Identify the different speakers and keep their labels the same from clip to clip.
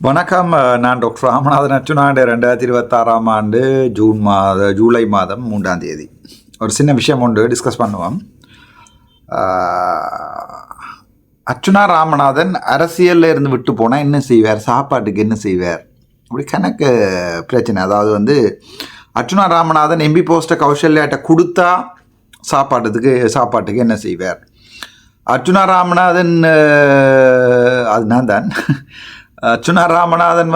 Speaker 1: வணக்கம். நான் டாக்டர் ராமநாதன் அர்ச்சுனா. 2026 ஆண்டு ஜூலை மாதம் 3ஆம் தேதி ஒரு சின்ன விஷயம் ஒன்று டிஸ்கஸ் பண்ணுவோம். அர்ச்சுனா ராமநாதன் அரசியலில் இருந்து விட்டு போனால் என்ன செய்வார், சாப்பாட்டுக்கு என்ன செய்வார், அப்படி கணக்கு பிரச்சனை. அதாவது அர்ச்சுனா ராமநாதன் எம்பி போஸ்ட்டை கௌசல்யாட்ட கொடுத்தா சாப்பாட்டுக்கு என்ன செய்வார். அர்ச்சுனா ராமநாதன் அது நான் தான். அர்ச்சுனா ராமநாதன்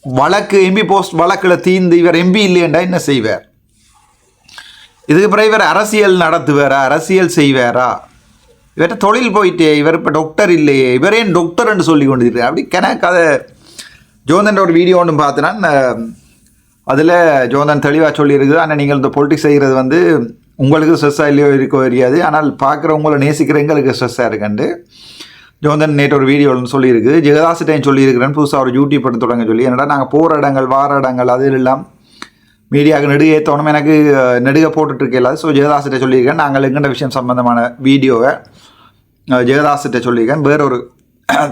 Speaker 1: வழக்கு எம்பி போஸ்ட் வழக்கில் தீர்ந்து இவர் எம்பி இல்லையண்டா என்ன செய்வார். இதுக்கு பிறகு இவர் அரசியல் நடத்துவாரா, அரசியல் செய்வாரா, இவர்கிட்ட தொழில் போயிட்டே, இவர் இப்போ டாக்டர் இல்லையே, இவரே டாக்டர் என்று சொல்லி கொண்டு இருக்கிறார். அப்படி கணக்கு அதை ஜோந்தன் ஒரு வீடியோ ஒன்று பார்த்தேன்னா அதில் ஜோந்தன் தெளிவாக சொல்லியிருக்குது. ஆனால் நீங்கள் இந்த பொலிட்டிக்ஸ் செய்கிறது உங்களுக்கு ஸ்ட்ரெஸ்ஸாக இல்லையோ இருக்கோ தெரியாது, ஆனால் பார்க்குறவங்களை நேசிக்கிற எங்களுக்கு ஸ்ட்ரெஸ்ஸாக இருக்குண்டு ஜோந்தன் நேற்று ஒரு வீடியோன்னு சொல்லியிருக்கு. ஜெகதாசிட்டையும் சொல்லியிருக்கிறேன் புதுசாக ஒரு யூடியூப் எடுத்து தொடங்க சொல்லி. என்னடா நாங்கள் போகிற இடங்கள் வார இடங்கள் அதில் எல்லாம் மீடியாவுக்கு நெடுக ஏற்றணும், எனக்கு நெடுக போட்டுட்ருக்கல. ஸோ ஜெகதாசிட்ட சொல்லியிருக்கேன், நாங்கள் எங்கெண்ட விஷயம் சம்மந்தமான வீடியோவை ஜெகதாசிட்ட சொல்லியிருக்கேன். வேறொரு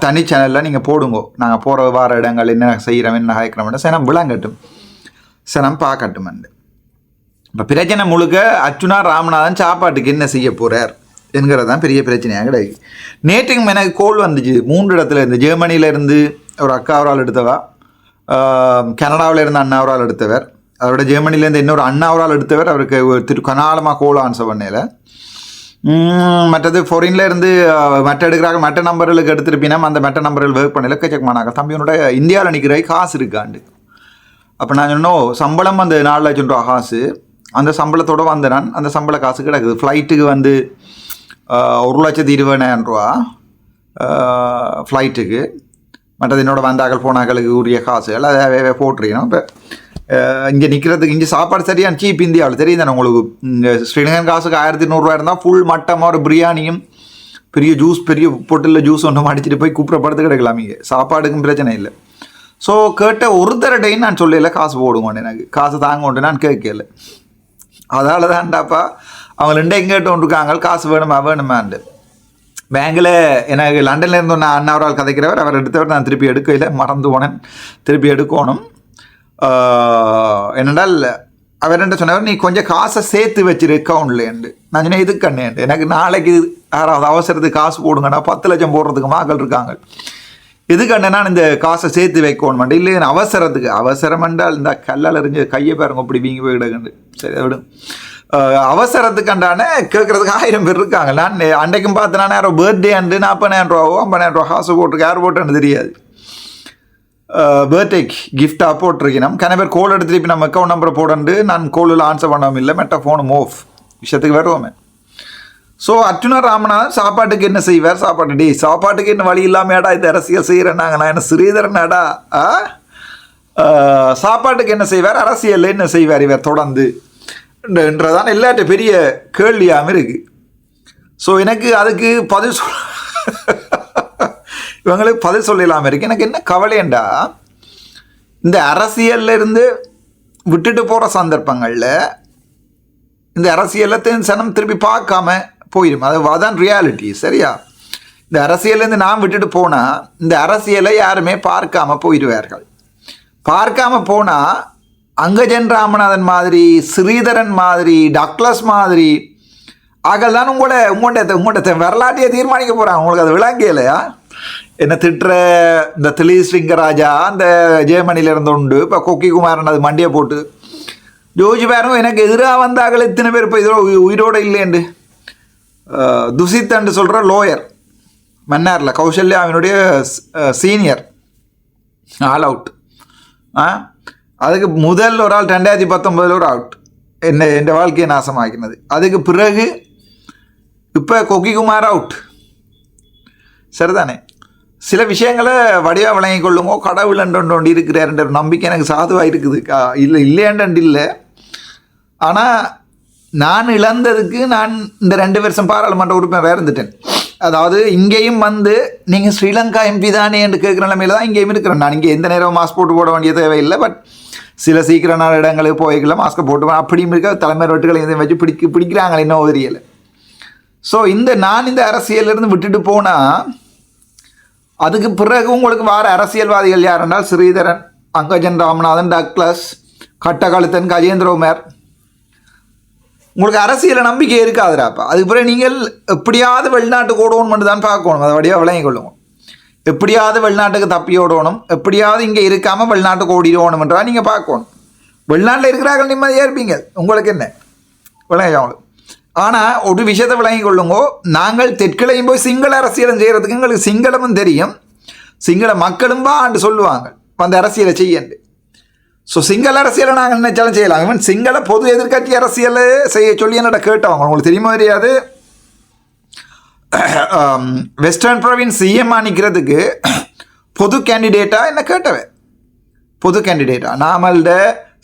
Speaker 1: தனி சேனலில் நீங்கள் போடுங்கோ, நாங்கள் போகிற வார இடங்கள் என்ன செய்கிறோம் என்ன ஹயக்கிறோம் சனம் விளங்கட்டும், சனம் பார்க்கட்டும். இப்போ பிரச்சனை முழுக்க அர்ச்சுனா ராமநாதன் சாப்பாட்டுக்கு என்ன செய்ய போகிறார் என்கிறது தான் பெரிய பிரச்சனையாக கிடையாது. நேற்றுக்கும் எனக்கு கோல் வந்துச்சு 3 இடத்துல இருந்து. ஜெர்மனியிலேருந்து ஒரு அக்கா அவரால் எடுத்தவா, கனடாவில் இருந்து அண்ணா அவரால் எடுத்தவர், அதோட ஜெர்மனிலேருந்து இன்னொரு அண்ணா அவரால் எடுத்தவர். அவருக்கு கனாலமாக கோல் ஆன்சர் பண்ணல. மற்றது ஃபாரின்ல இருந்து எடுக்கிறாங்க, மற்ற நம்பர்களுக்கு எடுத்துருப்பினா அந்த மற்ற நம்பர்கள் ஒர்க் பண்ணல. கச்சக்கமானாங்க தம்பியோட இந்தியாவில் நிற்கிற காசு இருக்காண்டு. அப்போ நான் சொன்னோம் சம்பளம் 4 லட்சம் ரூபா காசு, அந்த சம்பளத்தோடு நான் அந்த சம்பள காசு கிடக்குது. ஃப்ளைட்டுக்கு 1,20,000 ரூபா ஃப்ளைட்டுக்கு, மற்றது என்னோட வந்தாக்கள் போனாக்களுக்கு உரிய காசுகள் அதை போட்டிருக்கணும். இப்போ இங்கே நிற்கிறதுக்கு இங்கே சாப்பாடு சரியான சீப் இந்தியாவில் தெரியும் தானே உங்களுக்கு. ஸ்ரீலங்கன் காசுக்கு 1,200 இருந்தால் ஃபுல் மட்டமாக ஒரு பிரியாணியும் பெரிய ஜூஸ், பெரிய பொட்டில் ஜூஸ் ஒன்று அடிச்சுட்டு போய் கூப்பிடப்படுத்து கிடைக்கலாம். இங்கே சாப்பாடுக்கும் பிரச்சனை இல்லை. ஸோ கேட்ட ஒரு தரடைன்னு நான் சொல்லல, காசு போடுவோன்னு எனக்கு காசு தாங்கோண்டு நான் கேட்கல. அதால் தான்டாப்பா அவங்க 2 எங்கேட்டு இருக்காங்க, காசு வேணுமாண்டு. பேங்கில் எனக்கு லண்டனில் இருந்து நான் அண்ணாவரால் கதைக்கிறவர், அவர் எடுத்தவர், நான் திருப்பி எடுக்கல, மறந்து போனேன், திருப்பி எடுக்கணும். என்னென்றால் அவர் என்ன சொன்னவர், நீ கொஞ்சம் காசை சேர்த்து வச்சிரு அக்கௌண்ட்லேண்டு. நான் சொன்னேன் இதுக்கு கண்ணேண்டு, எனக்கு நாளைக்கு யாராவது அவசரத்துக்கு காசு போடுங்கண்ணா, 10 லட்சம் போடுறதுக்கு மக்கள் இருக்காங்க, இதுக்கு நான் இந்த காசை சேர்த்து வைக்கணும். இல்லை அவசரத்துக்கு, அவசரம் என்றால் இந்த கல்லால் எறிஞ்சு கையை பாருங்க அப்படி வீங்கி போய் கிடக்குண்டு. சரி விடும். அவசரத்துக்காண்டான கேட்குறதுக்கு 1000 பேர் இருக்காங்க. நான் அன்றைக்கும் பார்த்தேன்னா யாரோ பர்த்டே அண்டு 40,000 ரூபாவோ 50,000 ரூபா காசு போட்டிருக்கு, யார் போட்டேன்னு தெரியாது. பர்த்டேக்கு கிஃப்டாக போட்டிருக்கேன். கன பேர் கோல் எடுத்து திருப்பி நம்ம அக்கௌண்ட் நம்பரை போடண்டு நான் கோலில் ஆன்சர் பண்ணவும் இல்லை, மெட்ட ஃபோனும் ஆஃப். விஷயத்துக்கு வருவோமே. ஸோ அர்ச்சுனா ராமநாதன் சாப்பாட்டுக்கு என்ன செய்வார், சாப்பாட்டுக்கு என்ன வழி இல்லாமையாடா இந்த அரசியல் செய்கிறேன்னாங்க. நான் என்ன ஸ்ரீதரனாடா சாப்பாட்டுக்கு என்ன செய்வார், அரசியலில் என்ன செய்வார் இவர் தொடர்ந்து என்றதான் எல்லாட்ட பெரிய கேள்வியாகவும் இருக்குது. ஸோ எனக்கு அதுக்கு பதில் இவங்களுக்கு பதில் சொல்லலாமல் இருக்குது. எனக்கு என்ன கவலைண்டா, இந்த அரசியலில் இருந்து விட்டுட்டு போகிற சந்தர்ப்பங்களில் இந்த அரசியலை சனம் திருப்பி பார்க்காம போயிடும். அதான் ரியாலிட்டி. சரியா? இந்த அரசியலேருந்து நான் விட்டுட்டு போனால் இந்த அரசியலை யாருமே பார்க்காம போயிடுவார்கள். பார்க்காம போனால் அங்கஜன் ராமநாதன் மாதிரி, ஸ்ரீதரன் மாதிரி, டக்ளஸ் மாதிரி ஆகல் தான் உங்கள்கிட்ட வரலாற்றையே தீர்மானிக்க போகிறாங்க. உங்களுக்கு அது விளங்கியலையா? என்ன திட்டுற இந்த திலீஸ்லிங்கராஜா அந்த ஜெர்மனியில் இருந்து உண்டு, இப்போ கொக்கி குமாரன் அது மண்டியை போட்டு ஜோஜி பேரும் எனக்கு எதிராக வந்தார்கள் இத்தனை பேர் இப்போ உயிரோடு இல்லைண்டு. துசித்தண்டு சொல்கிற லோயர் மன்னாரில் கௌசல்யா அவனுடைய சீனியர் ஆல் அவுட். அதுக்கு முதல் ஒரு ஆள் 2019 ஒரு அவுட், என் வாழ்க்கையை நாசமாக்கினது. அதுக்கு பிறகு இப்போ கொக்கிகுமார் அவுட். சரிதானே? சில விஷயங்களை வடிவாக விளங்கி கொள்ளுங்கோ. கடவுள் ஒன்று இருக்கிறாருன்ற நம்பிக்கை எனக்கு சாதுவாக இருக்குது. இல்லையாண்டு இல்லை. ஆனால் நான் இழந்ததுக்கு நான் இந்த 2 வருஷம் பாராளுமன்ற உறுப்பினராக இருந்துட்டேன். அதாவது இங்கேயும் நீங்கள் ஸ்ரீலங்கா எம்பி தானே என்று கேட்குற நிலைமையில் தான் இங்கேயும் இருக்கிறேன். நான் இங்கே எந்த நேரம் மாஸ்க் போட்டு போட வேண்டிய தேவையில்லை. பட் சில சீக்கிரமான இடங்களுக்கு போய்க்கலாம் மாஸ்க்கை போட்டு அப்படியும் இருக்க தலைமை வெட்டுகளை எதையும் வச்சு பிடிக்கிறாங்களே இன்னும் தெரியலை. ஸோ நான் இந்த அரசியலிருந்து விட்டுட்டு போனால் அதுக்கு பிறகு உங்களுக்கு வார அரசியல்வாதிகள் யார் என்றால் ஸ்ரீதரன், அங்கஜன் ராமநாதன், டக்ளஸ், கட்டகழுத்தன், கஜேந்திரகுமார். உங்களுக்கு அரசியல் நம்பிக்கை இருக்காதுடாப்பா. அதுக்கு பிறகு நீங்கள் எப்படியாவது வெளிநாட்டுக்கு ஓடணும் தான் பார்க்கணும். அதை வழியாக விளங்கி கொள்ளுவோம். எப்படியாவது வெளிநாட்டுக்கு தப்பி ஓடணும், எப்படியாவது இங்கே இருக்காமல் வெளிநாட்டுக்கு ஓடிடணும்ன்றா நீங்கள் பார்க்கணும். வெளிநாட்டில் இருக்கிறார்கள் நிம்மதியாக இருப்பீங்க. உங்களுக்கு என்ன விளங்கி அவங்களுக்கு. ஆனால் ஒரு விஷயத்தை விளங்கி கொள்ளுங்கோ, நாங்கள் தெற்கிலையும் போய் சிங்கள அரசியலும் செய்கிறதுக்கு எங்களுக்கு சிங்களமும் தெரியும், சிங்கள மக்களும் வாண்டு சொல்லுவாங்க அந்த அரசியலை செய்யண்டு. ஸோ சிங்கள அரசியலை நாங்கள் நினைச்சாலும் செய்யலாம். இவன் சிங்கள பொது எதிர்கட்சி அரசியலை செய்ய சொல்லி என்னோட கேட்டவங்க உங்களுக்கு தெரியுமா தெரியாது. வெஸ்டர்ன் ப்ரொவின்ஸ் சிஎம்மா நிற்கிறதுக்கு பொது கேண்டிடேட்டாக என்ன கேட்டவன், பொது கேண்டிடேட்டா நாமல்ட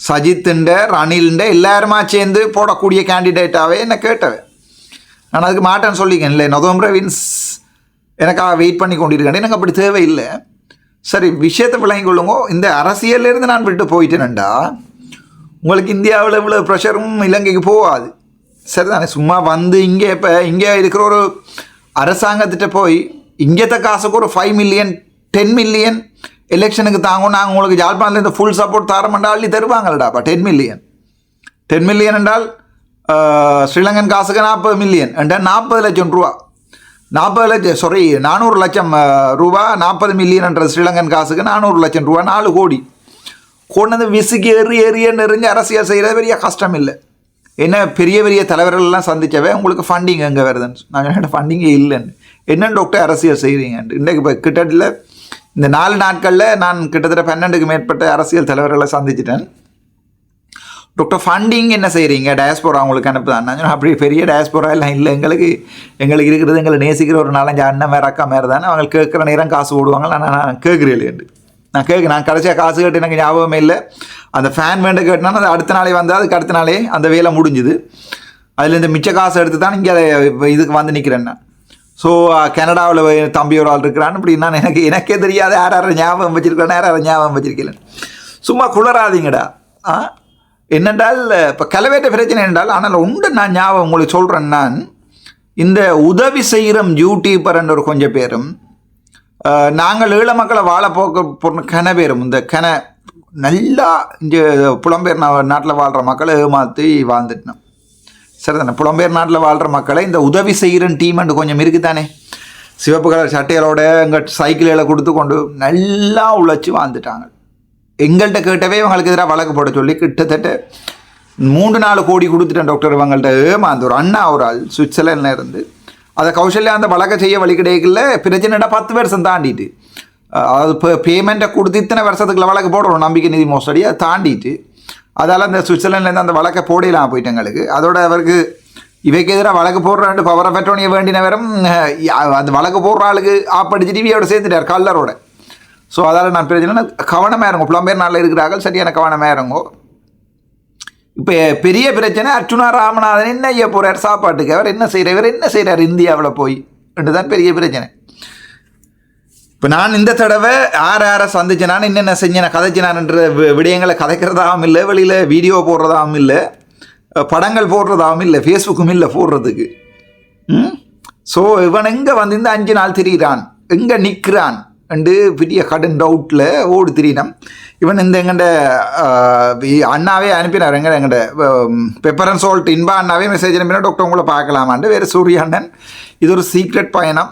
Speaker 1: சஜித்துண்ட ரணில்ண்ட எல்லாருமா சேர்ந்து போடக்கூடிய கேண்டிடேட்டாகவே என்ன கேட்டவன். நான் அதுக்கு மாட்டேன்னு சொல்லிக்கேன். இல்லை நொதம் ப்ரொவின்ஸ் எனக்காக வெயிட் பண்ணி கொண்டிருக்கேன், எனக்கு அப்படி தேவையில்லை. சரி, விஷயத்தை விளங்கி கொள்ளுங்க. இந்த அரசியலிருந்து நான் விட்டு போயிட்டேன்டா உங்களுக்கு இந்தியாவில் இவ்வளோ ப்ரெஷரும் இலங்கைக்கு போகாது. சரிதானே? சும்மா வந்து இங்கே இப்போ இங்கே இருக்கிற ஒரு அரசாங்கத்திட்ட போய் இங்கேத்த காசுக்கு ஒரு 5 மில்லியன் 10 மில்லியன் எலெக்ஷனுக்கு தாங்கும், நாங்கள் உங்களுக்கு ஜாழ்ப்பாணத்தில் இந்த ஃபுல் சப்போர்ட் தரமாண்டா அள்ளி தருவாங்கள்டாப்பா. 10 மில்லியன் என்றால் ஸ்ரீலங்கன் காசுக்கு 40 மில்லியன் என்றால் 40 லட்சம் ரூபா. 400 லட்சம் ரூபா. 40 மில்லியன்ன்றது ஸ்ரீலங்கன் காசுக்கு 400 லட்சம் ரூபா, 4 கோடி. கொண்டு வந்து விசுக்கு எறிஞ்சு அரசியல் செய்கிறது பெரிய கஷ்டம் இல்லை. என்ன பெரிய பெரிய தலைவர்கள்லாம் சந்தித்தவே உங்களுக்கு ஃபண்டிங் எங்கே வருதுன்னு நாங்கள் ஃபண்டிங்கே இல்லைன்னு என்ன டாக்டர் அரசியல் செய்கிறீங்கன்ட்டு. இன்றைக்கு இப்போ கிட்டத்தட்ட இந்த 4 நாட்களில் நான் கிட்டத்தட்ட 12க்கு மேற்பட்ட அரசியல் தலைவர்களை சந்திச்சிட்டேன். டாக்டர் ஃபண்டிங் என்ன செய்கிறீங்க, டயஸ்போரா உங்களுக்கு அனுப்புதான். நான் அப்படி பெரிய டயஸ்போரா எல்லாம் இல்லை, எங்களுக்கு இருக்கிறது எங்களை நேசிக்கிற ஒரு 4-5 அண்ணன் மேலே அக்கா மேலே தானே. அவங்க கேட்குற நேரம் காசு போடுவாங்க. நான் கேட்குறேன் நான் கடைசியாக காசு கேட்டு எனக்கு ஞாபகமே இல்லை. அந்த ஃபேன் வேண்ட கேட்டினா அது அடுத்த நாளே வந்தால் அதுக்கு அடுத்த நாளே அந்த வேலை முடிஞ்சுது. அதில் இந்த மிச்ச காசு எடுத்து தான் இங்கே இதுக்கு வந்து நிற்கிறேன் நான். ஸோ கனடாவில் தம்பி ஒரு ஆள் இருக்கிறான்னு அப்படின்னா எனக்கே தெரியாது யார் ஞாபகம் வச்சுருக்கிறேன், யார் ஞாபகம் வச்சிருக்கேன். சும்மா குளராதிங்கடா. என்னென்றால் இப்போ கலவேட்ட பிரச்சனை என்றால், ஆனால் உண்டு நான் ஞாபகம் உங்களுக்கு சொல்கிறேன். நான் இந்த உதவி செய்கிற யூடியூபர்ன்ற ஒரு கொஞ்சம் பேரும் நாங்கள் ஈழ மக்களை வாழ போகிற கன பேரும் இந்த நல்லா இங்கே புலம்பெயர் நாட்டில் வாழ்கிற மக்களை ஏமாற்றி வாழ்ந்துட்டோம். சரிதானே? புலம்பெயர் நாட்டில் வாழ்கிற மக்களை இந்த உதவி செய்கிற டீம்னு கொஞ்சம் இருக்குதானே, சிவப்பு கலர் சட்டைகளோட எங்கள் சைக்கிள்களை கொடுத்து கொண்டு நல்லா உழைச்சி வாழ்ந்துட்டாங்க. எங்கள்கிட்ட கேட்டவே இவங்களுக்கு எதிராக வழக்கு போட சொல்லி கிட்டத்தட்ட 3-4 கோடி கொடுத்துட்டேன் டாக்டர். இவங்கள்ட்ட ஏமாந்து ஒரு அண்ணா ஒரு ஆள் சுவிட்சர்லாண்டில் இருந்து அதை கௌசல்யா அந்த வழக்கை செய்ய வழி கிடைக்கல. பிரச்சனைடா 10 வருஷம் தாண்டிட்டு, அதாவது இப்போ பேமெண்ட்டை கொடுத்து இத்தனை வருஷத்துக்குள்ள வழக்கு போடணும் நம்பிக்கை நிதி மோசடி, அதை தாண்டிட்டு அதால் அந்த சுவிட்சர்லாண்ட்லேருந்து அந்த வழக்கை போடலாம் போயிட்டு எங்களுக்கு. அதோட அவருக்கு இவைக்கு எதிராக வழக்கு போடுறாண்டு பவரை பெற்றோனிய வேண்டின நேரம் அந்த வழக்கு போடுற ஆளுக்கு ஆப்படிச்சு டிவியோட சேர்த்துட்டார் கல்லரோட. ஸோ அதால் நான் பிரச்சனை கவனமாக இருங்கோ, புலம்பெயர் நாளில் இருக்கிறார்கள், சரியான கவனமாக இருங்கோ. இப்போ பெரிய பிரச்சனை அர்ச்சுனா ராமநாதன் என்ன செய்ய போகிறார் சாப்பாட்டுக்கு, அவர் என்ன செய்கிறார் இந்தியாவில் போய் என்று தான் பெரிய பிரச்சனை. இப்போ நான் இந்த தடவை யாரை சந்திச்சேனான், என்னென்ன செஞ்சேன் கதைச்சினான்ன்ற விடயங்களை கதைக்கிறதாகவும் இல்லை, வெளியில் வீடியோ போடுறதாகவும் இல்லை, படங்கள் போடுறதாகவும் இல்லை, ஃபேஸ்புக்கும் இல்லை போடுறதுக்கு. ஸோ இவன் எங்கே வந்து இந்த 5 நாள் திரிகிறான், எங்கே நிற்கிறான் அண்டு பெரிய கடன் டவுட்டில் ஓடு திரினம். இவன் இந்த எங்கள்ட அண்ணாவே அனுப்பினார், எங்கள்ட பெப்பர் அண்ட் சால்ட் இன்பா அண்ணாவே மெசேஜ் அனுப்பினா டாக்டர் உங்களை பார்க்கலாமான்ட்டு. வேறு சூரிய அண்ணன் இது ஒரு சீக்ரெட் பயணம்,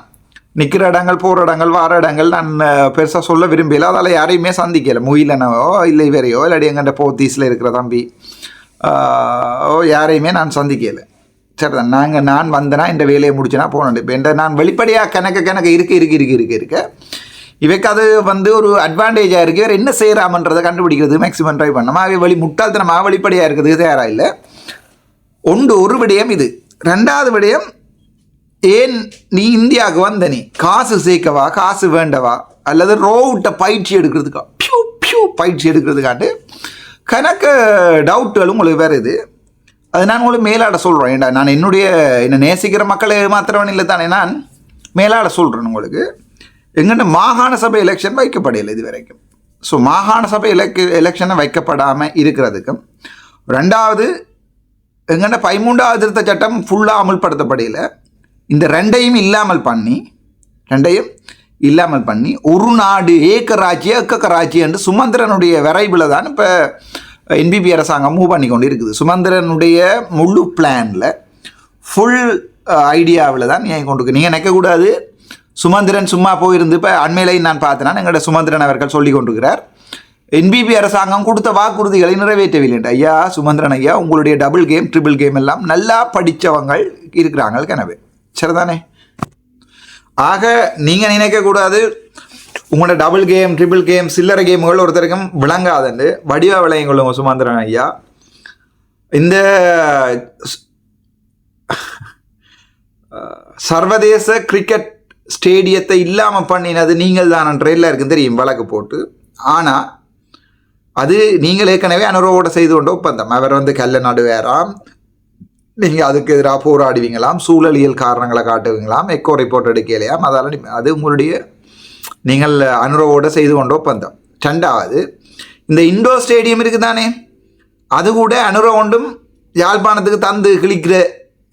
Speaker 1: நிற்கிற இடங்கள் போகிற இடங்கள் வார இடங்கள் நான் பெருசாக சொல்ல விரும்பல. அதால் யாரையுமே சந்திக்கலை, முயிலனவோ இல்லை வேறையோ இல்லாடி எங்கள்ட போத்தீஸில் இருக்கிற தம்பி யாரையுமே நான் சந்திக்கலை. சரிதான், நான் வந்தேன்னா இந்த வேலையை முடிச்சேன்னா போனேன். இப்போ என்ற நான் வெளிப்படையாக கணக்கு இருக்க இவைக்கு அது வந்து ஒரு அட்வான்டேஜாக இருக்குது. வேறு என்ன செய்கிறாமன்றதை கண்டுபிடிக்கிறது மேக்ஸிமம் ட்ரை பண்ணாமல் முட்டாள்தனமாக வெளிப்படையாக இருக்கிறது தயாராக இல்லை. ஒரு விடயம் இது. 2வது விடயம், ஏன் நீ இந்தியாவுக்கு வந்த, நீ காசு சேர்க்கவா, காசு வேண்டவா, அல்லது ரோட்டை பயிற்சி எடுக்கிறதுக்கா, பயிற்சி எடுக்கிறதுக்காண்டு கணக்கு டவுட்டுகளும் உங்களுக்கு வேறு இது. அது நான் உங்களுக்கு மேலாட சொல்கிறேன். ஏண்டா நான் என்னை நேசிக்கிற மக்களை மாத்திரவன் இல்லை தானே, நான் மேலாட சொல்கிறேன் உங்களுக்கு. எங்கள்கிட்ட மாகாண சபை எலெக்ஷன் வைக்கப்படையில்லை இது வரைக்கும். ஸோ மாகாண சபை எலெக்ஷனை வைக்கப்படாமல் இருக்கிறதுக்கும், 2வது எங்கள்கிட்ட 13வது திருத்த சட்டம் ஃபுல்லாக அமுல்படுத்தப்படையில் இந்த 2ஐயும் இல்லாமல் பண்ணி, 2ஐயும் இல்லாமல் பண்ணி ஒரு நாடு ஏக்கராட்சியா எக்கராட்சி என்று சுமந்திரனுடைய வரைவில் தான் இப்போ என்பிபி அரசாங்கம் மூவ் பண்ணி கொண்டு இருக்குது. சுமந்திரனுடைய முழு பிளானில் ஃபுல் ஐடியாவில் தான் நீங்கள் கொண்டு நீங்கள் நினைக்கக்கூடாது சுமந்திரன் சும்மா போயிருந்து. இப்போ அண்மையிலையும் நான் பார்த்தேன்னா எங்களோட சுமந்திரன் அவர்கள் சொல்லி கொண்டிருக்கிறார் என்பிபி அரசாங்கம் கொடுத்த வாக்குறுதிகளை நிறைவேற்றவில்லை. ஐயா சுமந்திரன் ஐயா, உங்களுடைய டபுள் கேம் ட்ரிபிள் கேம் எல்லாம் நல்லா படித்தவங்கள் இருக்கிறாங்க கனவே, சரிதானே? ஆக நீங்கள் நினைக்கக்கூடாது உங்களோட டபுள் கேம் ட்ரிபிள் கேம் சில்லறை கேம்கள் ஒருத்தருக்கும் விளங்காதுன்னு. வடிவா விளையும் கொள்ளுங்க சுமந்திரன் ஐயா. இந்த சர்வதேச கிரிக்கெட் ஸ்டேடியத்தை இல்லாமல் பண்ணினது நீங்கள் தான் ட்ரெயிலில் இருக்குன்னு தெரியும் வழக்கு போட்டு. ஆனால் அது நீங்கள் ஏற்கனவே அனுரோவோட செய்து கொண்ட ஒப்பந்தம். அவர் கல்ல நடுவேறாம், நீங்கள் அதுக்கு எதிராக போராடுவீங்களாம், சூழலியல் காரணங்களை காட்டுவீங்களாம், எக்கோ ரிப்போர்ட் எடுக்கலையாம். அதால் அது உங்களுடைய நீங்கள் அனுரோவோட செய்து கொண்ட ஒப்பந்தம். ரெண்டாவது, இந்த இண்டோர் ஸ்டேடியம் இருக்குது தானே, அது கூட அனுரோ ஒன்றும் யாழ்ப்பாணத்துக்கு தந்து கிழிக்கிற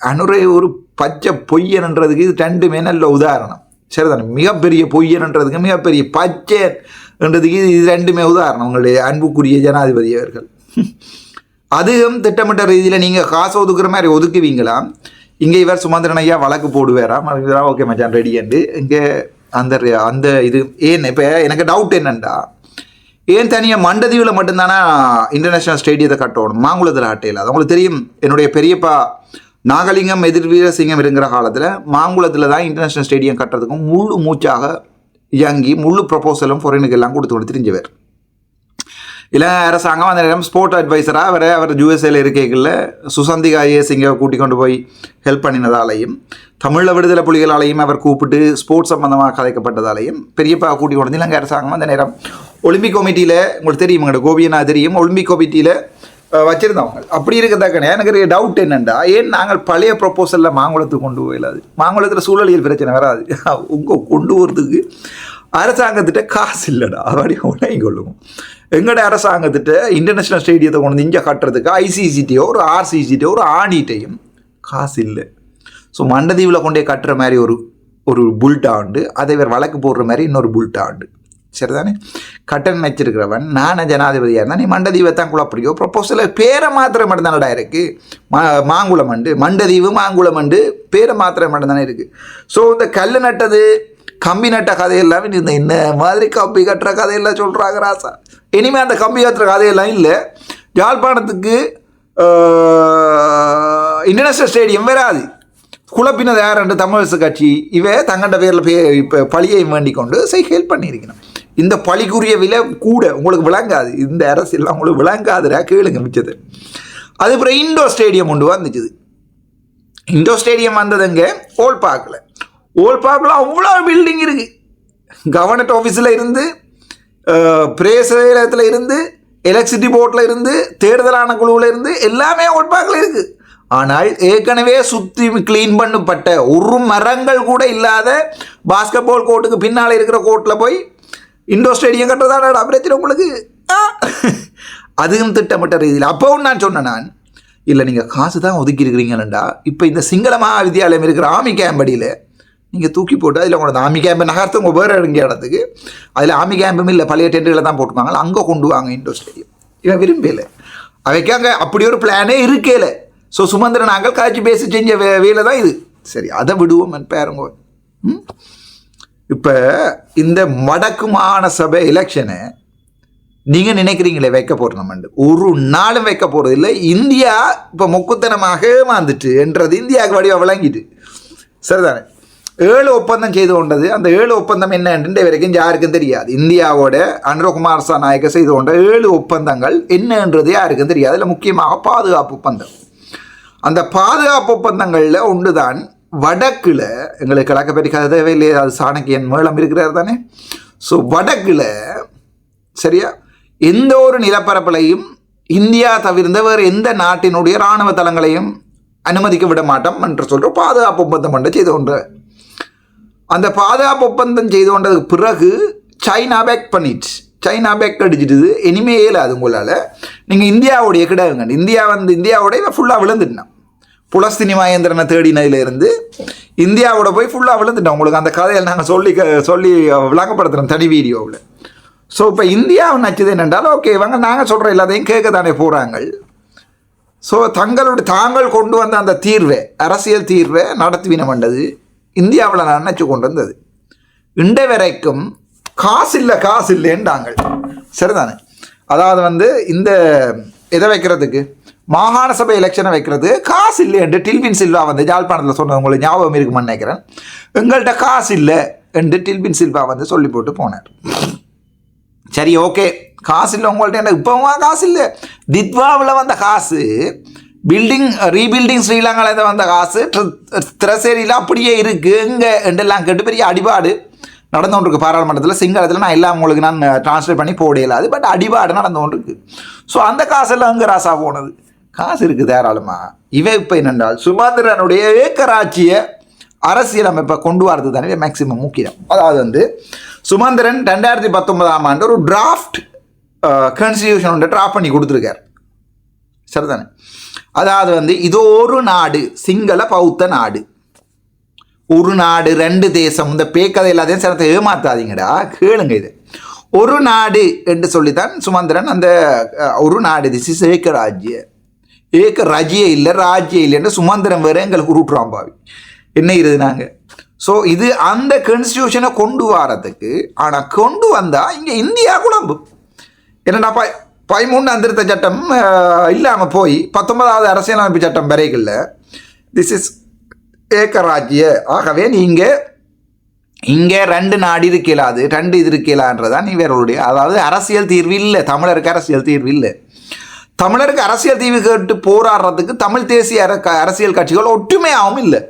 Speaker 1: அனுரை ஒரு பச்சை பொய்யன்ன்றதுக்கு இது ரெண்டுமே நல்ல உதாரணம், சரிதானே? மிகப்பெரிய பொய்யன்ன்றதுக்கு மிகப்பெரிய பச்சைன்றதுக்கு இது ரெண்டுமே உதாரணம். உங்களுடைய அன்புக்குரிய ஜனாதிபதி அவர்கள் அதுவும் திட்டமிட்ட ரீதியில் நீங்கள் காசு ஒதுக்குற மாதிரி ஒதுக்குவீங்களாம். இங்கே இவர் சுமந்திரன் ஐயா வழக்கு போடுவாராம். ஓகே மச்சான் ரெடி அண்டு இங்கே அந்த இது ஏன் இப்போ எனக்கு டவுட் என்னண்டா, ஏன் தனியாக மண்டதீவில் மட்டும்தானே இன்டர்நேஷ்னல் ஸ்டேடியத்தை கட்டணும், மாங்குளத்தில் கட்டையில்? அது உங்களுக்கு தெரியும். என்னுடைய பெரியப்பா நாகலிங்கம் எதிர்வீரசிங்கம் இருக்கிற காலத்தில் மாங்குளத்தில் தான் இன்டர்நேஷ்னல் ஸ்டேடியம் கட்டுறதுக்கும் முழு மூச்சாக இயங்கி முழு ப்ரொபோசலும் ஃபாரினுக்கு எல்லாம் கொடுத்து தெரிஞ்சவர். இல்லை அரசாங்கம் அந்த நேரம் ஸ்போர்ட் அட்வைசராக அவர் யூஎஸ்ஏல இருக்கைகளில் சுசந்திகா சிங்கை கூட்டி கொண்டு போய் ஹெல்ப் பண்ணினதாலையும் தமிழில் விடுதலை புலிகளாலையும் அவர் கூப்பிட்டு ஸ்போர்ட்ஸ் சம்பந்தமாக கதைக்கப்பட்டதாலையும் பெரியப்பா கூட்டி கொண்டு இலங்கை அரசாங்கம் அந்த நேரம் ஒலிம்பிக் கமிட்டியில் உங்களுக்கு தெரியும், எங்களோட கோபியனா தெரியும், ஒலிம்பிக் கமிட்டியில் வச்சுருந்தவங்க. அப்படி இருக்கிறதாக்கனே எனக்கு டவுட் என்னென்னா, ஏன் நாங்கள் பழைய ப்ரொப்போசலில் மாங்குளத்துக்கு கொண்டு போயிடாது? மாங்குளத்தில் சூழலியல் பிரச்சனை வராது. உங்கள் கொண்டு போகிறதுக்கு அரசாங்கத்திட்ட காசு இல்லைடா, அப்படி உணங்கி கொள்ளுவோம். எங்களோட அரசாங்கத்திட்ட இன்டர்நேஷ்னல் ஸ்டேடியத்தை கொண்டு வந்து இங்கே கட்டுறதுக்கு ஐசிசிட்டியோ ஒரு ஆர்சிசிட்டியோ ஒரு ஆணிட்டையும் காசு இல்லை. ஸோ மண்டதீவில் கொண்டே கட்டுற மாதிரி ஒரு புல்ட்டா உண்டு, அதை இவர் வழக்கு போடுற மாதிரி இன்னொரு புல்ட்டா உண்டு, சரிதானே? கட்டன் வச்சிருக்கிறவன் நானே ஜனாதிபதியாக இருந்தால் நீ மண்டதீவை தான் குழப்படியோ ப்ரொப்போசலில் பேரை மாத்திரம் மட்டும்தானடா இருக்குது. மாங்குளம் மண்டு மண்டதீவு மாங்குளம் மண்டு பேரை மாத்திரம் மட்டும்தானே இருக்குது. ஸோ இந்த கல் நட்டது கம்பி நட்ட கதையெல்லாம் இந்த மாதிரி கம்பி கட்டுற கதையெல்லாம் சொல்கிறாங்க ராசா. இனிமேல் அந்த கம்பி கட்டுற கதையெல்லாம் இல்லை. யாழ்ப்பாணத்துக்கு இன்டர்நேஷ்னல் ஸ்டேடியம் வராது. குழப்பினது யாருன்ற தமிழரசு கட்சி தங்கண்ட பேரில் இப்போ பழியை வேண்டி கொண்டு ஹெல்ப் பண்ணியிருக்கணும். இந்த பழிக்குரிய விலை கூட உங்களுக்கு விளங்காது, இந்த அரசியல்லாம் உங்களுக்கு விளங்காதுரா, கேளுங்க மிச்சது. அதுக்கப்புறம் இண்டோர் ஸ்டேடியம் கொண்டு வந்துச்சுது. இண்டோர் ஸ்டேடியம் வந்ததுங்க ஓல்பாக்கில். ஓல்பாக்கில் அவ்வளோ பில்டிங் இருக்குது. கவர்மெண்ட் ஆஃபீஸில் இருந்து, பிரேசலத்தில் இருந்து, எலக்ட்ரிசிட்டி போர்ட்டில் இருந்து, தேர்தலான குழுவில் இருந்து எல்லாமே ஓல்பாக்கில் இருக்குது. ஆனால் ஏற்கனவே சுற்றி கிளீன் பண்ணப்பட்ட ஒரு மரங்கள் கூட இல்லாத பாஸ்கெட் பால் கோர்ட்டுக்கு பின்னால் இருக்கிற கோர்ட்டில் போய் இண்டோர் ஸ்டேடியம் கட்டுறதான பிரச்சனை உங்களுக்கு. அதுவும் திட்டமிட்ட ரீதியில் அப்போவும் நான் சொன்னேன், இல்லை நீங்கள் காசு தான் ஒதுக்கி இருக்கிறீங்களா, இப்போ இந்த சிங்கள மகாவித்யாலயம் இருக்கிற ஆமி கேம்படியில் நீங்கள் தூக்கி போட்டு அதில் கொண்டு ஆமி கேம்பை நகர்த்து உங்கள் வேறு இறங்கிய இடத்துக்கு, அதில் ஆமி கேம்பும் இல்லை, பழைய டென்ட்டுகளை தான் போட்டுருவாங்க, அங்கே கொண்டு வாங்க இண்டோர் ஸ்டேடியம். இவன் விரும்பலை, அவைக்கு அங்கே அப்படி ஒரு பிளானே இருக்கேல. ஸோ சுமந்திரன் நாங்கள் காய்ச்சி பேசி செஞ்ச வேலை தான் இது. சரி, அதை விடுவோம் பேருங்க. இப்போ இந்த வடக்கு மாகாண சபை எலெக்ஷனை நீங்கள் நினைக்கிறீங்களே வைக்க போகிறோம், ஒரு நாளும் வைக்க போகிறது இல்லை. இந்தியா இப்போ மொக்குத்தனமாக ஏமாந்துட்டு என்றது இந்தியாவுக்கு வடிவா விளங்கிட்டு, சரிதானே? 7 ஒப்பந்தம் செய்து கொண்டது. அந்த 7 ஒப்பந்தம் என்னென்று வரைக்கும் யாருக்கும் தெரியாது. இந்தியாவோட அனுரகுமார் நாயக்க செய்து கொண்ட 7 ஒப்பந்தங்கள் என்னன்றது யாருக்கும் தெரியாது. அதில் முக்கியமாக பாதுகாப்பு ஒப்பந்தம். அந்த பாதுகாப்பு ஒப்பந்தங்களில் ஒன்று தான் வடக்கில், எங்களுக்கு கிழக்க பெரிய கதவே இல்லையே, அது சாணக்கியன் மேளம் இருக்கிறார் தானே. ஸோ வடக்கில் சரியா எந்த ஒரு நிலப்பரப்பிலையும் இந்தியா தவிர்ந்த வேறு எந்த நாட்டினுடைய இராணுவ தளங்களையும் அனுமதிக்க விட மாட்டோம் என்று சொல்கிற பாதுகாப்பு ஒப்பந்தம் பண்ண செய்து கொண்ட. அந்த பாதுகாப்பு ஒப்பந்தம் செய்து கொண்டதுக்கு பிறகு சைனா பேக் பண்ணிடுச்சு. சைனா பேக் அடிச்சிட்டுது. இனிமே இயலாது உங்களால். நீங்கள் இந்தியாவுடைய கிடவுங்க, இந்தியாவோடைய ஃபுல்லாக விழுந்துட்டான். புலஸ்தினி மகேந்திரனை தேடினதிலிருந்து இந்தியாவோட போய் ஃபுல்லாக விழுந்துட்டோம். உங்களுக்கு அந்த கதையில் நாங்கள் சொல்லி விளங்கப்படுத்துகிறோம் தனி வீடியோவில். ஸோ இப்போ இந்தியாவை நச்சது என்னென்றால், ஓகே இவங்க நாங்கள் சொல்கிற எல்லாத்தையும் கேட்க தானே போகிறாங்க. ஸோ தாங்கள் கொண்டு வந்த அந்த தீர்வை, அரசியல் தீர்வை நடத்துவினம் வந்தது இந்தியாவில் நான் நினச்சி கொண்டு வந்தது. இன்றை வரைக்கும் காசு இல்லைன்றாங்க. சரிதானே? அதாவது இந்த இதை வைக்கிறதுக்கு, மாகாண சபை எலெக்ஷனை வைக்கிறது காசு இல்லை என்று டில்பின் சில்வா யாழ்ப்பாணத்தில் சொன்னது உங்களுக்கு ஞாபகம் இருக்குமான்னு நினைக்கிறேன். எங்கள்கிட்ட காசு இல்லை என்று டில்பின் சில்வா சொல்லி போட்டு போனார். சரி, ஓகே, காசு இல்லை உங்கள்கிட்ட, இப்போவா காசு இல்லை. தித்வாவில் வந்த காசு, ரீபில்டிங் ஸ்ரீலங்காவில் வந்த காசு திரசேரியில் அப்படியே இருக்குது எங்கே என்றெல்லாம் கேட்டு பெரிய அடிபாடு நடந்து கொண்டிருக்கு பாராளுமன்றத்தில். சிங்களத்தில் நான் எல்லாம் உங்களுக்கு நான் டிரான்ஸ்லேட் பண்ணி போடையிலாது, பட் அடிபாடு நடந்து கொண்டிருக்கு. ஸோ அந்த காசெல்லாம் அங்கே ராசா போனது. காசு இருக்குது தாராளமாக. இவை இப்போ என்னென்றால் சுமந்திரனுடைய ஏக்கராட்சிய அரசியலமைப்பை கொண்டு வரது தானே மேக்சிமம் முக்கியம். அதாவது சுமந்திரன் 2019ஆம் ஆண்டு ஒரு டிராஃப்ட் கான்ஸ்டியூஷன் ஒன்று டிராஃப்ட் பண்ணி கொடுத்துருக்கார். சரிதானே? அதாவது இது ஒரு நாடு, சிங்கள பௌத்த நாடு, ஒரு நாடு 2 தேசம். இந்த பேக்கதை எல்லாத்தையும் சிலத்தை ஏமாத்தாதீங்கடா, கேளுங்க. இது ஒரு நாடு என்று சொல்லித்தான் சுமந்திரன் அந்த ஒரு நாடு, திஸ் இஸ் ஏக்கராஜ்ய, ஏக்கராஜ்ய இல்லை ராஜ்ய இல்லைன்னு சுமந்திரன் வேறு எங்களுக்கு உருட்டுறான் பாவி. என்ன இருது நாங்கள். ஸோ இது அந்த கான்ஸ்டியூஷனை கொண்டு வரதுக்கு, ஆனால் கொண்டு வந்தால் இங்கே இந்தியா குழம்பு. என்னடா 13 திருத்த சட்டம் இல்லாமல் போய் 19வது அரசியலமைப்பு சட்டம் வரைக்கும் திஸ் இஸ் ஏக்கராஜ்ய. ஆகவே நீங்கள் இங்கே 2 நாடு இருக்கலாது, 2 இது இருக்கலான்றதான் இவர்களுடைய, அதாவது அரசியல் தீர்வு இல்லை. தமிழருக்கு அரசியல் தீர்வு இல்லை. தமிழருக்கு அரசியல் தீர்வு கேட்டு போராடுறதுக்கு தமிழ் தேசிய அரசியல் கட்சிகள் ஒற்றுமையாகவும் இல்லை.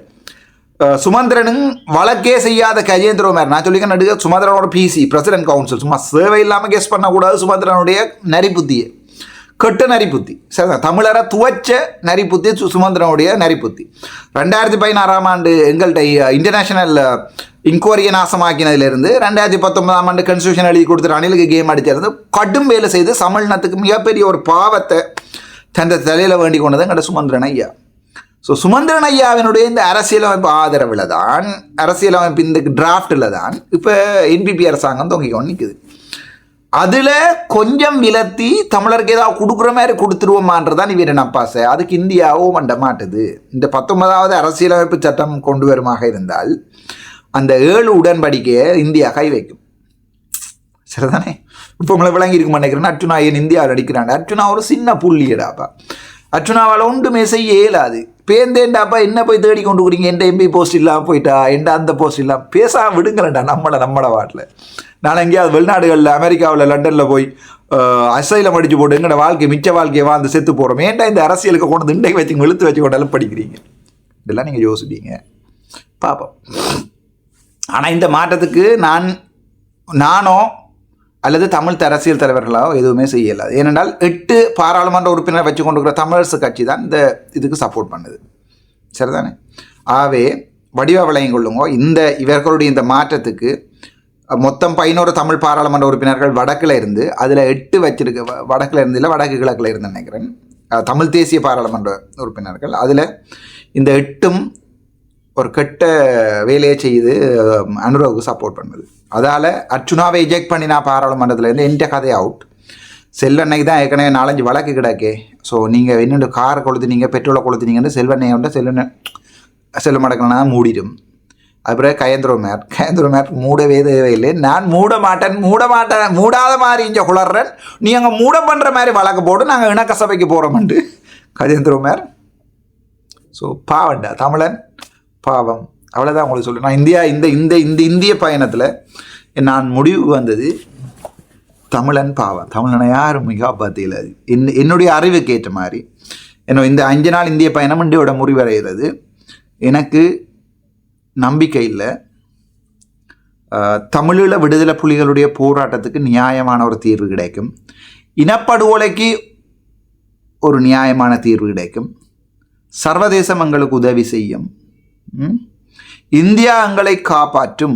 Speaker 1: சுமந்திரனும் வழக்கே செய்யாத கஜேந்திரகுமார், நான் சொல்லிக்க நடுக சுமந்திரனோட பிசி பிரசிடென்ட் கவுன்சில் சும்மா சேவை இல்லாமல் கெஸ் பண்ணக்கூடாது. சுமந்திரனுடைய நரிப்புத்தியை, கெட்ட நரிப்புத்தி, சரி, தமிழரை துவச்ச நரிப்புத்தி சுமந்திரனுடைய நரிப்புத்தி. 2016ஆம் ஆண்டு எங்கள்கிட்ட இன்டர்நேஷனல் இன்கொயரியை நாசமாக்கினதுலேருந்து 2019ஆம் ஆண்டு கான்ஸ்டியூஷன் எழுதி கொடுத்துட்டு அணிலுக்கு கேம் அடிச்சிருந்து கடும் வேலை செய்து சமழ்நாட்டுக்கு மிகப்பெரிய ஒரு பாவத்தை தந்த தலையில் வேண்டி கொண்டது எங்கள்ட சுமந்திரன் ஐயா. ஸோ சுமந்திரன் ஐயாவினுடைய இந்த அரசியலமைப்பு ஆதரவில் தான், அரசியலமைப்பு இந்த டிராஃப்டில் தான் இப்போ என்பிபி அரசாங்கம் தொங்கிக்கொண்டு நிற்குது. அதில் கொஞ்சம் விலத்தி தமிழருக்கு ஏதாவது கொடுக்குற மாதிரி கொடுத்துருவோமான்றதான் இவர நப்பாசை. அதுக்கு இந்தியாவோ மண்ட மாட்டுது. இந்த 19வது அரசியலமைப்பு சட்டம் கொண்டு வருமாக இருந்தால் அந்த 7 உடன்படிக்கையை இந்தியா கை வைக்கும். சரிதானே? இப்போ உங்களை விளங்கி இருக்க மாட்டேங்கிறேன். அர்ச்சுனா ஏன் இந்தியாவில் அடிக்கிறாங்க? அர்ச்சுனா ஒரு சின்ன புள்ளியடாப்பா. அர்ச்சுனாவால் ஒன்றுமே செய்ய இயலாது. பேந்தேண்டாப்பா என்ன போய் தேடி கொண்டு கொடுங்க, எந்த எம்பி போஸ்ட் இல்லாமல் போயிட்டா, எந்த அந்த போஸ்ட் இல்லாமல் பேசாமல் விடுங்களேன்டா நம்மளை வாட்டில். நான் எங்கேயாவது வெளிநாடுகளில், அமெரிக்காவில், லண்டனில் போய் அசைலம் அடித்து போட்டு எங்களோட வாழ்க்கை மிச்ச வாழ்க்கையை வாழ்ந்து செத்து போகிறோம். ஏன்டா இந்த அரசியலுக்கு கொண்டு இன்றைக்கு வச்சு இழுத்து வச்சு கொண்டாலும் படிக்கிறீங்க? இதெல்லாம் நீங்கள் யோசிப்பீங்க, பார்ப்போம். ஆனால் இந்த மாற்றத்துக்கு நானோ அல்லது தமிழ் அரசியல் தலைவர்களாக எதுவுமே செய்யலாது. ஏனென்றால் 8 பாராளுமன்ற உறுப்பினர் வச்சு கொண்டிருக்கிற தமிழரசு கட்சி தான் இந்த இதுக்கு சப்போர்ட் பண்ணுது. சரிதானே? ஆகவே வடிவ விளையும் கொள்ளுங்க. இவர்களுடைய இந்த மாற்றத்துக்கு மொத்தம் 11 தமிழ் பாராளுமன்ற உறுப்பினர்கள் வடக்கில் இருந்து, அதில் 8 வச்சிருக்க வடக்கில் இருந்து இல்லை வடக்கு கிழக்கில் இருந்து நினைக்கிறேன் தமிழ் தேசிய பாராளுமன்ற உறுப்பினர்கள். அதில் இந்த 8ம் ஒரு கெட்ட வேலையை செய்து அனுராவுக்கு சப்போர்ட் பண்ணுது. அதால் அர்ச்சுனாவை எஜெக்ட் பண்ணி நான் பாராளுமன்றத்தில் எந்த கதை அவுட். செல்வெண்ணைக்கு தான் ஏற்கனவே 4-5 வழக்கு கிடக்கே. ஸோ நீங்கள் என்னென்ன காரை கொளுத்துனீங்க, பெட்ரோலை கொளுத்துனீங்கன்னு செல்வெண்ணையை வந்து செல்வ மடக்கணும்னா மூடிடும். அப்புறம் கயந்திரமேர் மூடவே தேவையில்லை. நான் மூட மாட்டேன் மூடாத மாதிரி இங்கே குளர்றேன், நீ அங்கே மூட பண்ணுற மாதிரி வழக்கு போட்டு நாங்கள் இணக்க சபைக்கு போகிறோம்ண்டு கஜேந்திரமேர். ஸோ பாவண்டா தமிழன் பாவம். அவ்வளோதான் உங்களுக்கு சொல்லுவேன். நான் இந்திய பயணத்தில் நான் முடிவு வந்தது, தமிழன் பாவம். தமிழனை யாரும் மிக பார்த்தீங்கள. என்னுடைய அறிவுக்கு ஏற்ற மாதிரி இந்த 5 நாள் இந்திய பயணம் இண்டியோட முடிவடைகிறது. எனக்கு நம்பிக்கை இல்லை. தமிழீழ விடுதலை புலிகளுடைய போராட்டத்துக்கு நியாயமான ஒரு தீர்வு கிடைக்கும். இனப்படுகொலைக்கு ஒரு நியாயமான தீர்வு கிடைக்கும். சர்வதேசம் எங்களுக்கு உதவி செய்யும். இந்தியா எங்களை காப்பாற்றும்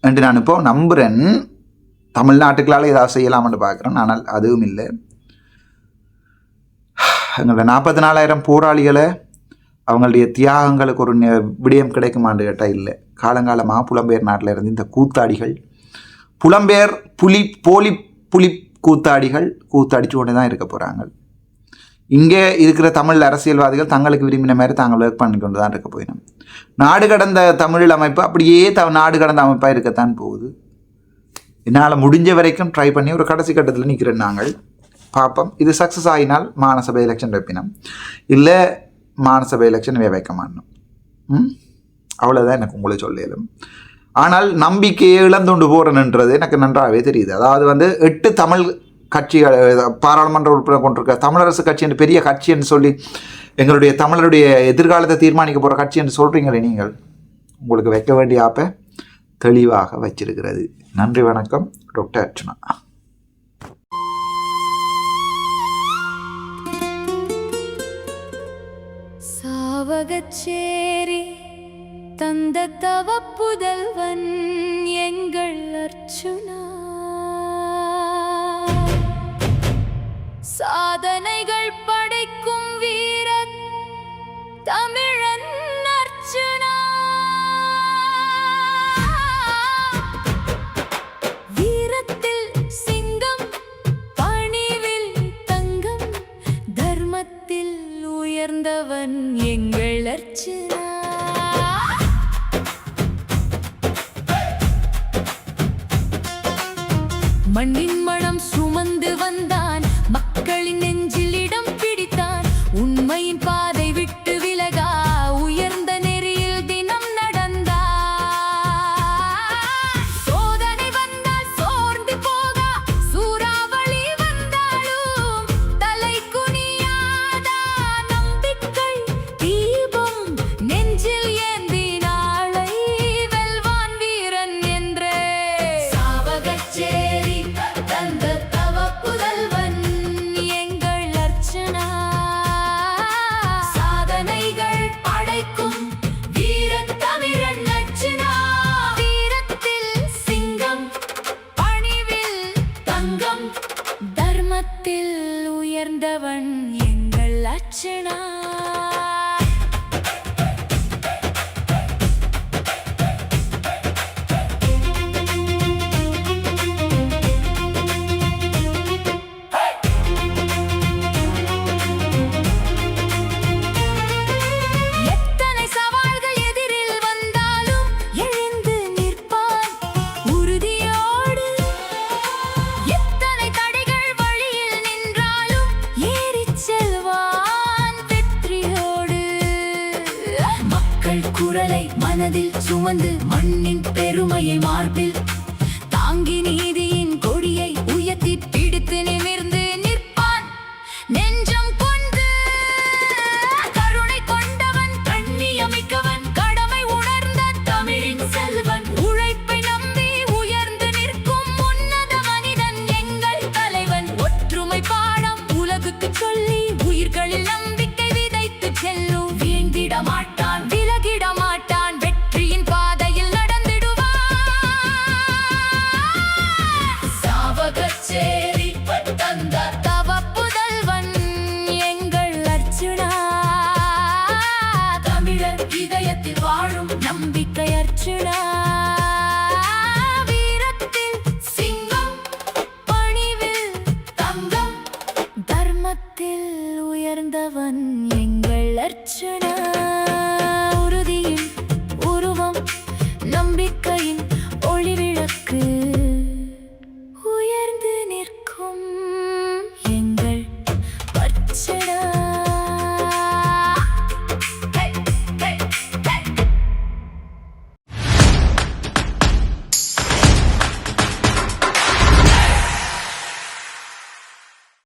Speaker 1: என்று நான் இப்போ நம்புகிறேன். தமிழ்நாட்டுக்களால் ஏதாவது செய்யலாம்னு பார்க்குறேன். ஆனால் அதுவும் இல்லை. எங்களோட 44,000 போராளிகளை அவங்களுடைய தியாகங்களுக்கு ஒரு விடயம் கிடைக்குமான்னு கேட்டால் இல்லை. காலங்காலமாக புலம்பெயர் நாட்டில் இருந்து இந்த கூத்தாடிகள், புலம்பெயர் போலி புலி கூத்தாடிகள் கூத்தாடிச்சு கொண்டு தான் இருக்க போகிறாங்க. இங்கே இருக்கிற தமிழ் அரசியல்வாதிகள் தங்களுக்கு விரும்பின மாதிரி தாங்கள் ஒர்க் பண்ணி கொண்டு தான் இருக்க போயிடும். நாடு கடந்த தமிழ் அமைப்பு அப்படியே நாடு கடந்த அமைப்பாக இருக்கத்தான் போகுது. என்னால் முடிஞ்ச வரைக்கும் ட்ரை பண்ணி ஒரு கடைசி கட்டத்தில் நிற்கிறேன். நாங்கள் பார்ப்போம். இது சக்ஸஸ் ஆகினால் மாநசபை எலெக்ஷன் வைப்பினோம், இல்லை மாநசபை எலெக்ஷன் வைக்க மாட்டோம். அவ்வளோதான் எனக்கு உங்களை சொல்லலும். ஆனால் நம்பிக்கையை இழந்துண்டு போகிறேன்ன்றது எனக்கு நன்றாகவே தெரியுது. அதாவது 8 தமிழ் கட்சிகள் பாராளுமன்ற உறுப்பினர் கொண்டிருக்க தமிழரசு கட்சி என்று பெரிய கட்சி என்று சொல்லி எங்களுடைய தமிழருடைய எதிர்காலத்தை தீர்மானிக்க போகிற கட்சி என்று சொல்கிறீங்களே நீங்கள், உங்களுக்கு வைக்க வேண்டிய ஆப்பை தெளிவாக வச்சிருக்கிறது. நன்றி, வணக்கம். டாக்டர் அர்ச்சனா.
Speaker 2: சாவகச்சேரி தந்த தவ புதல்வன் எங்கள் அர்ச்சுனா, சாதனைகள் படைக்கும் வீர தமிழன் அர்ச்சுனா, வீரத்தில் சிங்கம், பணிவில் தங்கம், தர்மத்தில் உயர்ந்தவன் எங்கள் அர்ச்சுனா. மண்ணின் மனம் சுமந்து வந்தான், மக்களின் நெஞ்சில் இடம் பிடித்தான், உண்மையின் பாதை விட்டு விலகா உயர்ந்த நெறியில் தினம் நடந்தான். சோதனை வந்தால் சோர்ந்து போகா, சூறாவளி வந்தாலும் தலை குனியாதா, நம்பிக்கை தீபம் நெஞ்சில் ஏந்தி நாளை வெல்வான் வீரன் என்றே. சாவகச்சேரி தந்த தவ புதல்வன் எங்கள் அர்ச்சனா, சாதனைகள் படைக்கும் வீர தமிழன் அர்ச்சனா, வீரத்தில் சிங்கம், பணிவில் தங்கம், தர்மத்தில் உயர்ந்தவன் எங்கள் அர்ச்சனா. எத்தனை சவால்கள் எதிரில் வந்தாலும் எழுந்து நிற்பான் உறுதியோடு, எத்தனை தடைகள் வழியில் நின்றாலும் ஏறிச் செல்வான் வெற்றியோடு. மக்கள் குரலை மனதில் சுமந்து மண்ணின் பெருமையை மார்பில் தாங்கி நீதியின் கொடியை உயர்த்தி பிடித்து நிமிர்ந்து நிற்பான் நெஞ்சம் கொண்டு. கருணை கொண்டவன், கண்ணியமிக்கவன், கடமை உணர்ந்த தமிழின் செல்வன், உழைப்பை நம்பி உயர்ந்து நிற்கும் உன்னத மனிதன் எங்கள் தலைவன். ஒற்றுமை பாடம் உலகுக்கு சொல்லி உயிர்களில் நம்பிக்கை விதைத்து செல்லும், வீழ்ந்திட மாட்டான், விலகிட மாட்டான், வெற்றியின் பாதையில் நடந்திடுவான். சாவகச்சேரி தந்த தவ புதல்வன் எங்கள் அர்ச்சுனா, தமிழர் இதயத்தில் வாழும் நம்பிக்கை அர்ச்சுனா.